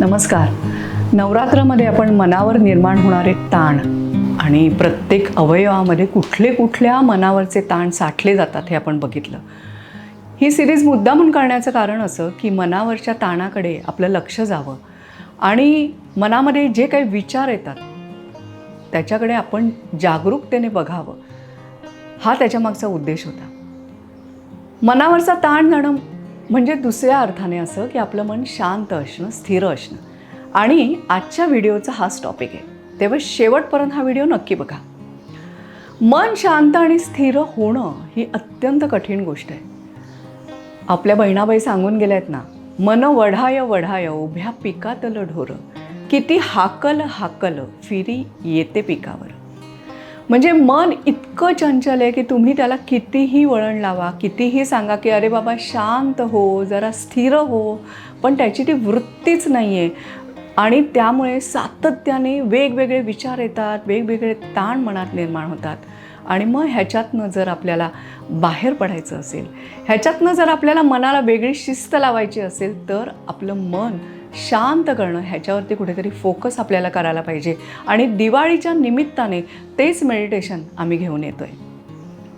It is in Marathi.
नमस्कार. नवरात्रामध्ये आपण मनावर निर्माण होणारे ताण आणि प्रत्येक अवयवामध्ये कुठल्या मनावरचे ताण साठले जातात हे आपण बघितलं. ही सिरीज मुद्दामून करण्याचं कारण असं की मनावरच्या ताणाकडे आपलं लक्ष जावं आणि मनामध्ये जे काही विचार येतात त्याच्याकडे आपण जागरूकतेने बघावं, हा त्याच्यामागचा उद्देश होता. मनावरचा ताण जाणं म्हणजे दुसऱ्या अर्थाने असं की आपलं मन शांत असणं, स्थिर असणं. आणि आजच्या व्हिडिओचा हाच टॉपिक आहे, तेव्हा शेवटपर्यंत हा व्हिडिओ नक्की बघा. मन शांत आणि स्थिर होणं ही अत्यंत कठीण गोष्ट आहे. आपल्या बहिणाबाई सांगून गेल्या आहेत ना, मन वढाय वढाय उभ्या पिकातलं ढोर, किती हाकल हाकल फिरी येते पिकावर. म्हणजे मन इतकं चंचल आहे की तुम्ही त्याला कितीही वळण लावा, कितीही सांगा की अरे बाबा शांत हो, जरा स्थिर हो, पण त्याची ती वृत्तीच नाही आहे. आणि त्यामुळे सातत्याने वेगवेगळे विचार येतात, वेगवेगळे ताण मनात निर्माण होतात. आणि मग ह्याच्यातनं जर आपल्याला बाहेर पडायचं असेल, ह्याच्यातनं जर आपल्याला मनाला वेगळी शिस्त लावायची असेल, तर आपलं मन शांत करणं ह्याच्यावरती कुठेतरी फोकस आपल्याला करायला पाहिजे. आणि दिवाळीच्या निमित्ताने तेच मेडिटेशन आम्ही घेऊन येतो आहे.